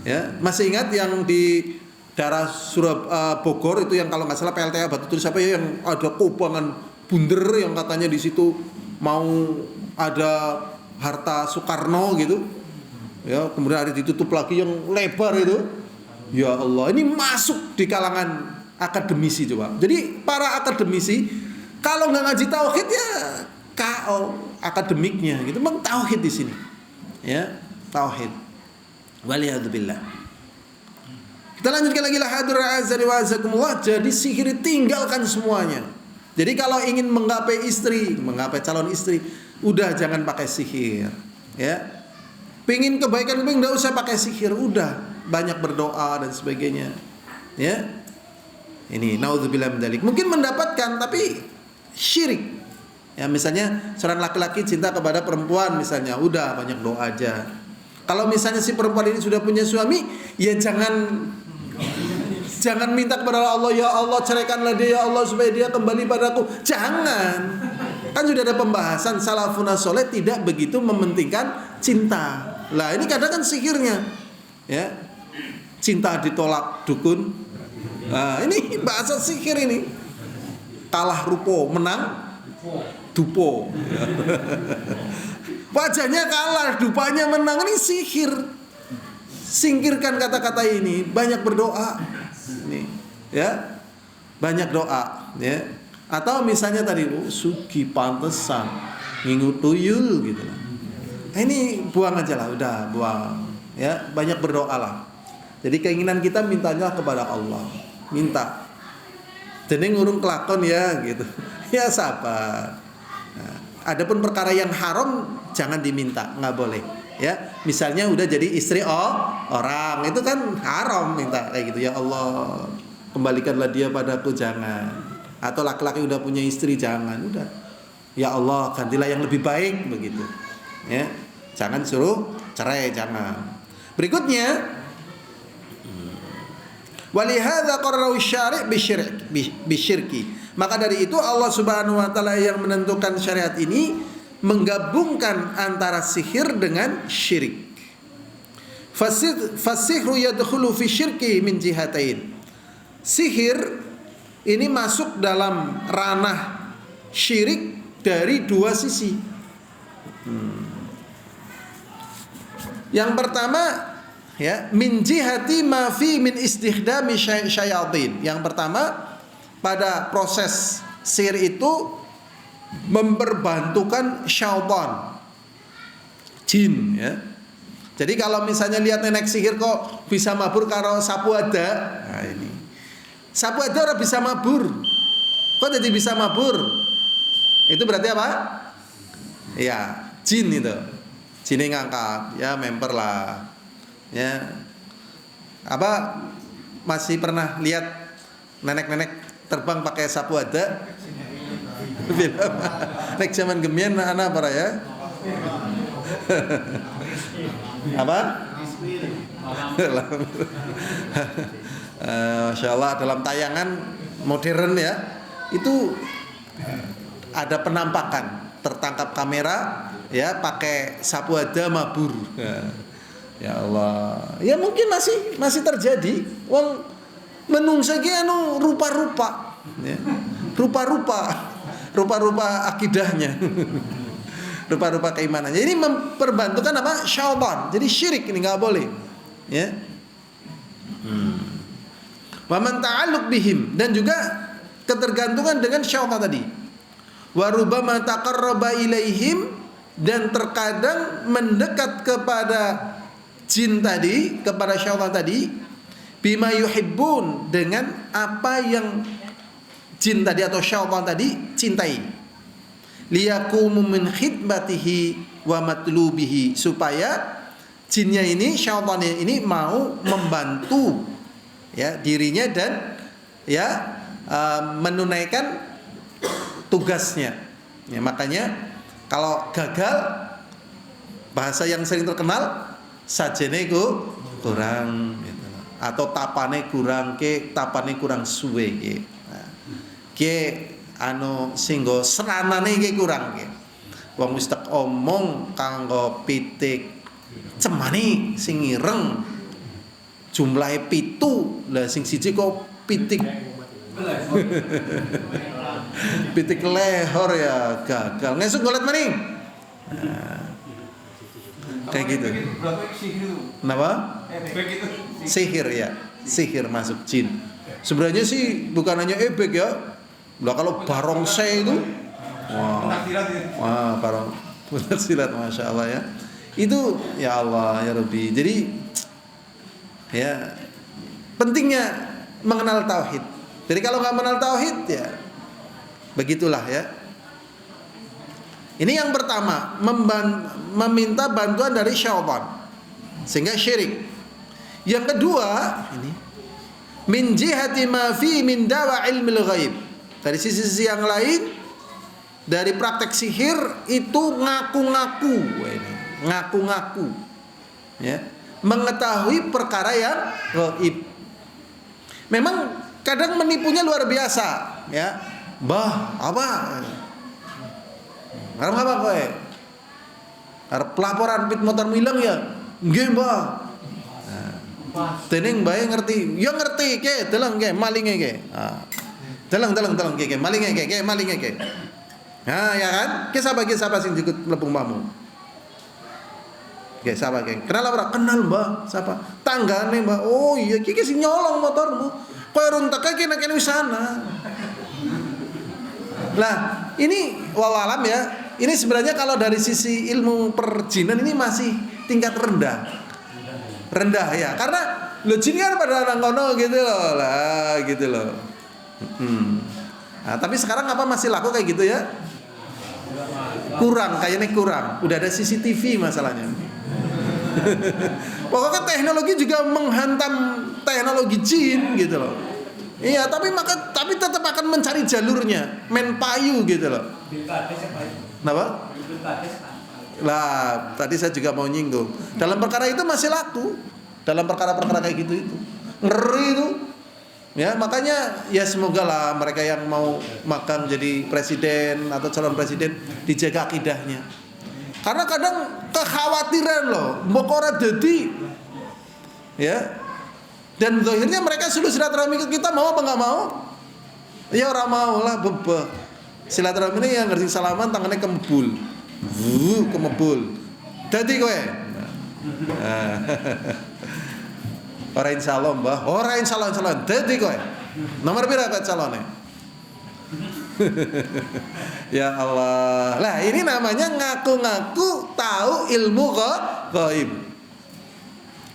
Ya, masih ingat yang di daerah Bogor itu yang kalau nggak salah PLTA Batu Tulis apa ya, yang ada kubangan bunder yang katanya di situ mau ada harta Soekarno gitu. Ya, kemudian ada ditutup lagi yang lebar itu. Ya Allah, ini masuk di kalangan akademisi coba. Jadi para akademisi kalau nggak ngaji tauhid ya KO akademiknya gitu. Memang tauhid di sini. Ya, tauhid. Waliyadzubillah. Kita lanjutkan lagi lah hadir azza wa jazakumullah. Jadi sihir tinggalkan semuanya. Jadi kalau ingin menggapai istri, menggapai calon istri, udah jangan pakai sihir. Ya. Pengin kebaikan enggak usah pakai sihir, udah banyak berdoa dan sebagainya. Ya. Ini naudzubillah min dzalik. Mungkin mendapatkan tapi syirik. Ya misalnya seorang laki-laki cinta kepada perempuan misalnya, udah banyak doa aja. Kalau misalnya si perempuan ini sudah punya suami, ya jangan minta kepada Allah, ya Allah ceraikanlah dia ya Allah supaya dia kembali padaku. Jangan. Kan sudah ada pembahasan salafun saleh tidak begitu mementingkan cinta. Lah ini kadang kan sihirnya. Ya. Cinta ditolak dukun. Nah, ini bahasa sihir ini. Kalah rupo, menang dupo. Wajahnya kalah, dupanya menang, ini sihir. Singkirkan kata-kata ini, banyak berdoa. Nih, ya. Banyak doa, ya. Atau misalnya tadi sugi pantesan ngingu tuyul gitu lah. Ini buang aja lah, udah buang. Ya, banyak berdoa lah. Jadi keinginan kita mintanya kepada Allah. Minta. Jadi ngurung kelakon ya gitu. Ya sabar. Nah, adapun perkara yang haram jangan diminta, nggak boleh. Ya, misalnya udah jadi istri orang, itu kan haram minta kayak gitu. Ya Allah, kembalikanlah dia padaku, jangan. Atau laki-laki udah punya istri, jangan, udah. Ya Allah, gantilah yang lebih baik begitu. Ya. Jangan suruh cerai, jangan. Berikutnya walihadza qarra'u syari' bisyirki. Maka dari itu Allah Subhanahu wa taala yang menentukan syariat ini menggabungkan antara sihir dengan syirik. Fasihru yadkhulu fi syirki min jihatain. Sihir ini masuk dalam ranah syirik dari dua sisi. Yang pertama ya min jihati ma fi min istikhdami syayatin. Yang pertama pada proses sihir itu memperbantukan syaitan, jin ya. Jadi kalau misalnya lihat nenek sihir kok bisa mabur karo sapu ada. Nah ini. Sapu ada orang bisa mabur. Kok jadi bisa mabur? Itu berarti apa? Ya, jin itu. Jin ngangkat, ya member lah. Ya. Apa masih pernah lihat nenek-nenek terbang pakai sapu ada? Nek zaman gemian anak apa ya? Apa? Masya Allah dalam tayangan modern ya itu ada penampakan tertangkap kamera ya pakai sapu ada mabur. Ya Allah, ya mungkin masih terjadi. Wong menungsa ki anu rupa-rupa, ya. rupa-rupa akidahnya, rupa-rupa keimanannya. Ini memperbantukan apa? Syaitan. Jadi syirik ini nggak boleh, ya. Wa man ta'alluq bihim, dan juga ketergantungan dengan syaitan tadi. Wa rubbama taqarraba ilaihim dan terkadang mendekat kepada jin tadi, kepada syaitan tadi, bima yuhibbun, dengan apa yang jin tadi atau syaitan tadi cintai. Liyakumu min khidmatihi wa matlubihi, supaya jinnya ini, syaitannya ini mau membantu ya dirinya dan ya menunaikan tugasnya. Ya, makanya kalau gagal, bahasa yang sering terkenal, sajene ku kurang gitu. Atau tapane kurang ke, tapane kurang suwe ke. Nah, ke anu singgo seranane ke kurang ke. Wong wis tek omong kanggo pitik cemani sing ireng jumlahe 7, lah sing siji kok pitik pitik lehor ya gagal. Ngesuk golet maning. Nah, kayak gitu. Kenapa? Sihir ya. Sihir masuk jin. Sebenarnya sih bukan hanya ebek ya. Lah kalau barongsai itu wah, barong putar silat, Masya Allah ya. Itu ya Allah ya Rabbi. Jadi ya pentingnya mengenal tauhid. Jadi kalau nggak mengenal tauhid ya begitulah ya. Ini yang pertama, meminta bantuan dari syaitan sehingga syirik. Yang kedua, ini min jihati ma fi min dawa ilmil ghaib. Dari sisi yang lain, dari praktek sihir itu ngaku-ngaku, ini ngaku-ngaku ya, mengetahui perkara yang gaib. Memang kadang menipunya luar biasa ya. Mbah, apa? Ngarep apa kowe? Arep pelaporan pit motor ilang ya? Nggih, Mbah. Dening mbae ngerti. Ya ngerti ke, deleng ke malinge ke. Deleng ke malinge ke malinge ke. Nah, ya kan? Ki sapa sing jikut mlebu mbahmu? Ki sapa ke? Kenal ora? Kenal, Mbah. Sapa? Tanggane, Mbah. Oh iya, ki sing nyolong motormu. Kowe urung teke kene wis sana. Lah, ini wallahualam ya. Ini sebenarnya kalau dari sisi ilmu perjinan ini masih tingkat rendah. Rendah ya. Karena lo jin kan pada orang kono gitu loh. Lah, gitu loh. Nah, tapi sekarang apa masih laku kayak gitu ya? Kurang, kayaknya kurang. Udah ada CCTV masalahnya. Pokoknya teknologi juga menghantam teknologi jin gitu loh. Iya, tapi tetap akan mencari jalurnya, main payu gitu loh. Kenapa? Lah, tadi saya juga mau nyinggung. Dalam perkara itu masih laku. Dalam perkara-perkara kayak gitu itu. Ngeri itu. Ya, makanya ya semoga lah mereka yang mau magang jadi presiden atau calon presiden dijaga akidahnya. Karena kadang kekhawatiran loh, mbok ora dadi ya. Dan akhirnya mereka sudah silaturahmi ke kita, mau apa nggak mau? Ya orang mau lah, bebek. Silaturahmi ini yang ngerti salaman tangannya kembul, kemebul. Jadi kowe, orang insya Allah mbah, orang insya Allah. Jadi kowe, nomor berapa calonnya? Ya Allah, lah ini namanya ngaku-ngaku tahu ilmu gaib.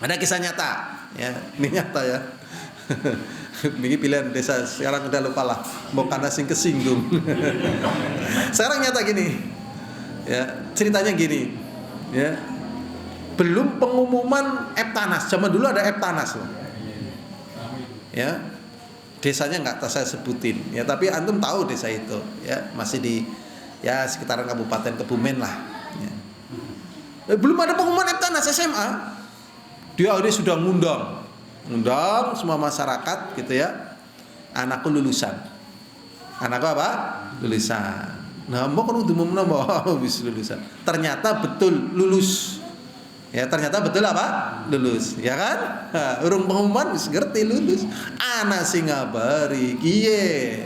Ada kisah nyata. Ya, ini nyata ya. Ini pilihan desa sekarang udah lupa lah. Mau karena sing kesinggung. Sekarang nyata gini. Ya, ceritanya gini. Ya. Belum pengumuman Eptanas. Zaman dulu ada Eptanas loh. Ya. Desanya nggak saya sebutin. Ya, tapi antum tahu desa itu. Ya, masih di ya sekitaran Kabupaten Kebumen lah. Ya. Belum ada pengumuman Eptanas SMA. Dia sudah ngundang semua masyarakat gitu ya. Anakku lulusan. Anakku apa? Lulusan. Nah, mbok kan udah mau habis lulusan. Ternyata betul lulus. Ya, ternyata betul apa? Lulus, ya kan? Urung pengumuman wis ngerti lulus. Ana sing ngabari kiye.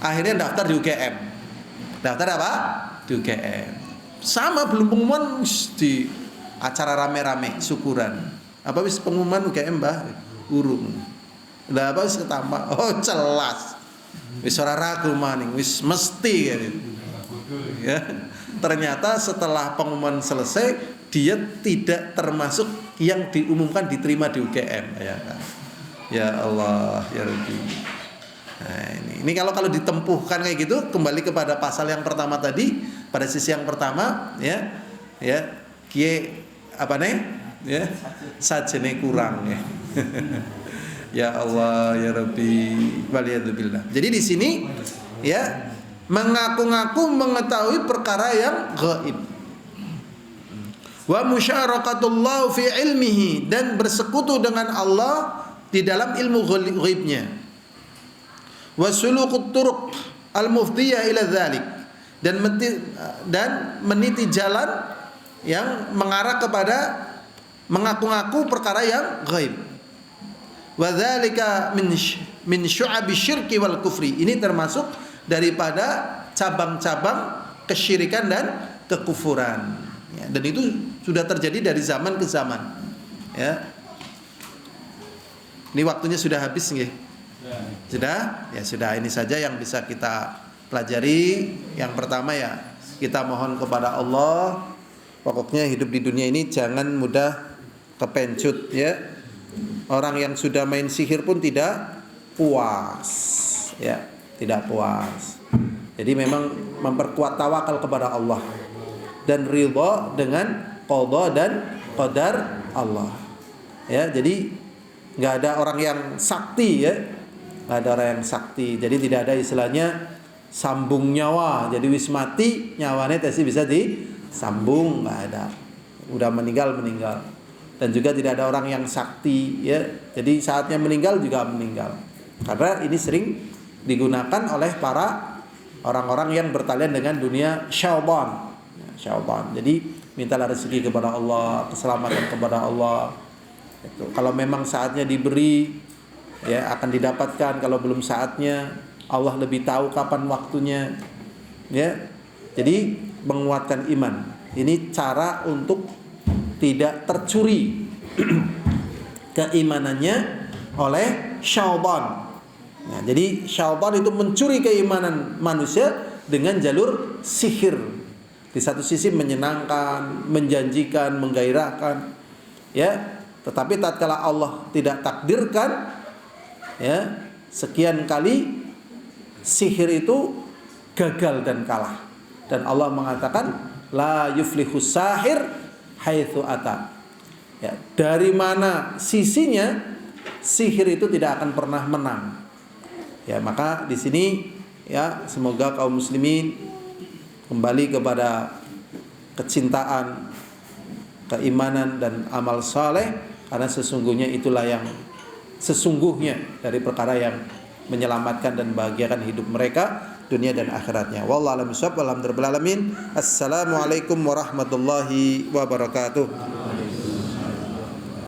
Akhirnya daftar di UGM. Daftar apa? Di UGM. Sama belum pengumuman di acara rame-rame syukuran. Apa wis pengumuman UGM Mbah? Urung. Lah apa wis ketambah? Oh, jelas. Wis ora ragu maning, wis mesti gitu. Ya. Ternyata setelah pengumuman selesai dia tidak termasuk yang diumumkan diterima di UGM ya. Ya Allah ya Rabbi. Nah, ini kalau ditempuhkan kayak gitu, kembali kepada pasal yang pertama tadi, pada sisi yang pertama ya kie apa nih ya sajene kurang ya. Ya Allah ya Rabbi waliyadzubillah. Jadi di sini ya mengaku-ngaku mengetahui perkara yang gaib. Wa musyarakatullah fi ilmihi, dan bersekutu dengan Allah di dalam ilmu ghaibnya. Wa sulukut turuq al-mufdiyah ila dzalik, dan meniti jalan yang mengarah kepada mengaku-ngaku perkara yang gaib. Wa dzalika min syu'abi syirki wal kufri. Ini termasuk daripada cabang-cabang kesyirikan dan kekufuran. Ya, dan itu sudah terjadi dari zaman ke zaman. Ya. Ini waktunya sudah habis nggih? Sudah? Ya sudah, ini saja yang bisa kita pelajari. Yang pertama ya, kita mohon kepada Allah, pokoknya hidup di dunia ini jangan mudah kepencut ya. Orang yang sudah main sihir pun tidak puas. Ya, tidak puas. Jadi memang memperkuat tawakal kepada Allah dan ridha dengan qada dan qadar Allah. Ya, jadi nggak ada orang yang sakti ya. Nggak ada orang yang sakti. Jadi tidak ada istilahnya sambung nyawa. Jadi wis mati nyawane tesi bisa disambung, nggak ada. Udah meninggal. Dan juga tidak ada orang yang sakti ya. Jadi saatnya meninggal juga meninggal. Karena ini sering digunakan oleh para orang-orang yang bertalian dengan dunia syaitan. Syaitan. Jadi mintalah rezeki kepada Allah, keselamatan kepada Allah. Itu. Kalau memang saatnya diberi ya akan didapatkan, kalau belum saatnya Allah lebih tahu kapan waktunya. Ya. Jadi menguatkan iman. Ini cara untuk tidak tercuri keimanannya oleh syaitan. Nah, jadi syaitan itu mencuri keimanan manusia dengan jalur sihir. Di satu sisi menyenangkan, menjanjikan, menggairahkan, ya. Tetapi tatkala Allah tidak takdirkan, ya, sekian kali sihir itu gagal dan kalah. Dan Allah mengatakan, la yuflihus sahir haitsu ata. Ya, dari mana sisinya sihir itu tidak akan pernah menang. Ya, maka di sini ya semoga kaum muslimin kembali kepada kecintaan, keimanan dan amal saleh, karena sesungguhnya itulah yang sesungguhnya dari perkara yang menyelamatkan dan bahagiakan hidup mereka dunia dan akhiratnya. Wallahu a'lam bishawab. Alhamdulillahirabbil alamin. Assalamualaikum warahmatullahi wabarakatuh.